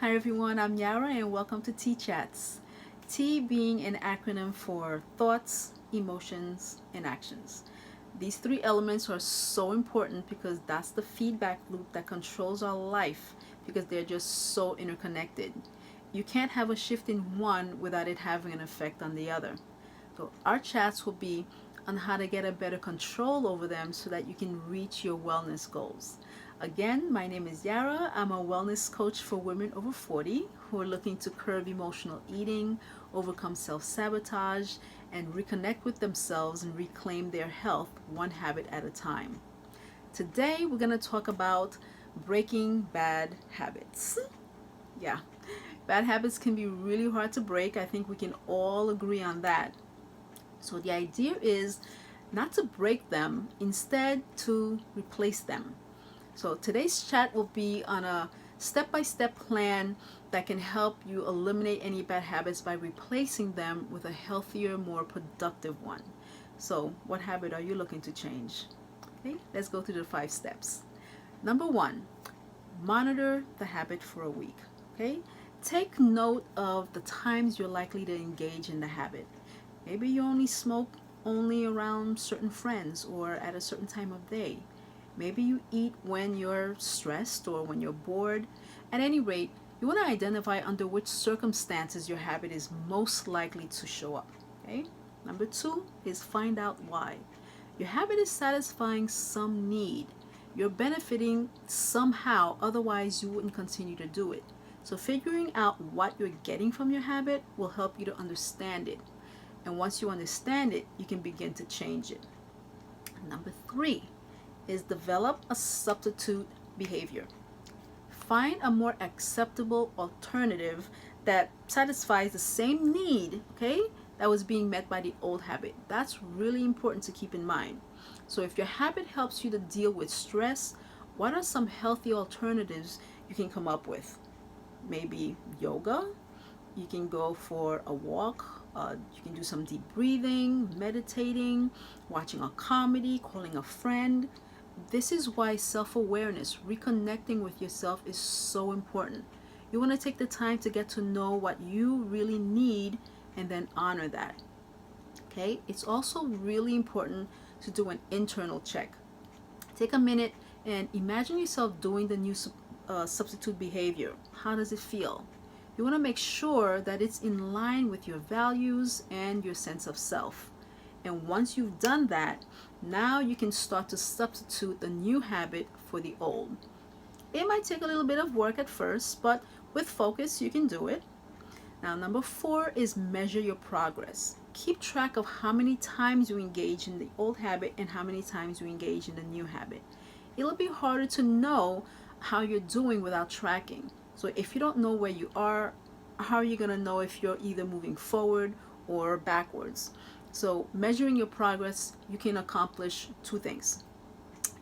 Hi everyone, I'm Yarah and welcome to T Chats. T being an acronym for thoughts, emotions, and actions. These three elements are so important because that's the feedback loop that controls our life because they're just so interconnected. You can't have a shift in one without it having an effect on the other. So our chats will be on how to get a better control over them so that you can reach your wellness goals. Again, my name is Yarah. I'm a wellness coach for women over 40 who are looking to curb emotional eating, overcome self sabotage, and reconnect with themselves and reclaim their health one habit at a time. Today, we're going to talk about breaking bad habits. Yeah, bad habits can be really hard to break. I think we can all agree on that. So the idea is not to break them, instead to replace them. So today's chat will be on a step-by-step plan that can help you eliminate any bad habits by replacing them with a healthier, more productive one. So what habit are you looking to change? Okay, let's go through the 5 steps. Number 1, monitor the habit for a week. Okay, take note of the times you're likely to engage in the habit. Maybe you only smoke only around certain friends or at a certain time of day. Maybe you eat when you're stressed or when you're bored. At any rate, you want to identify under which circumstances your habit is most likely to show up. Okay? Number 2 is find out why. Your habit is satisfying some need. You're benefiting somehow, otherwise, you wouldn't continue to do it. So, figuring out what you're getting from your habit will help you to understand it. And once you understand it, you can begin to change it. Number 3 is develop a substitute behavior. Find a more acceptable alternative that satisfies the same need, okay, that was being met by the old habit. That's really important to keep in mind. So if your habit helps you to deal with stress, what are some healthy alternatives you can come up with? Maybe yoga. You can go for a walk. You can do some deep breathing, meditating, watching a comedy, calling a friend. This is why self-awareness, reconnecting with yourself, is so important. You want to take the time to get to know what you really need and then honor that. Okay? It's also really important to do an internal check. Take a minute and imagine yourself doing the new substitute behavior. How does it feel? You want to make sure that it's in line with your values and your sense of self. And once you've done that, now you can start to substitute the new habit for the old. It might take a little bit of work at first, but with focus, you can do it. Now, number 4 is measure your progress. Keep track of how many times you engage in the old habit and how many times you engage in the new habit. It'll be harder to know how you're doing without tracking. So if you don't know where you are, how are you going to know if you're either moving forward or backwards? So measuring your progress, you can accomplish 2 things.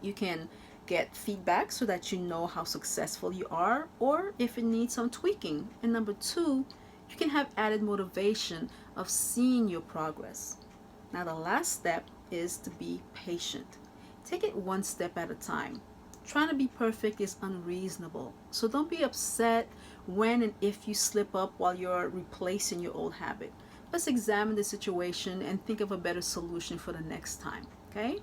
You can get feedback so that you know how successful you are or if it needs some tweaking. And number 2, you can have added motivation of seeing your progress. Now the last step is to be patient. Take it one step at a time. Trying to be perfect is unreasonable. So don't be upset when and if you slip up while you're replacing your old habit. Let's examine the situation and think of a better solution for the next time. Okay?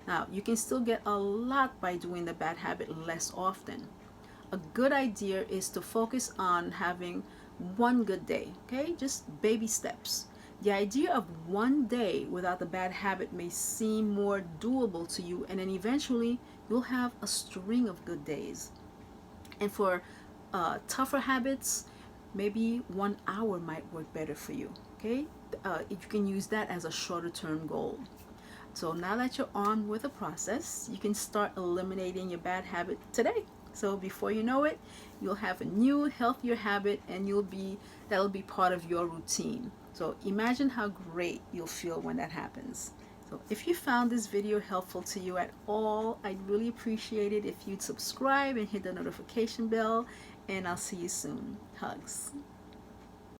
Now, you can still get a lot by doing the bad habit less often. A good idea is to focus on having one good day, okay? Just baby steps. The idea of one day without the bad habit may seem more doable to you, and then eventually you'll have a string of good days. And for tougher habits, maybe 1 hour might work better for you, okay? You can use that as a shorter term goal. So now that you're on with the process, you can start eliminating your bad habit today. So before you know it, you'll have a new, healthier habit and that'll be part of your routine. So imagine how great you'll feel when that happens. So if you found this video helpful to you at all, I'd really appreciate it if you'd subscribe and hit the notification bell, and I'll see you soon. Hugs.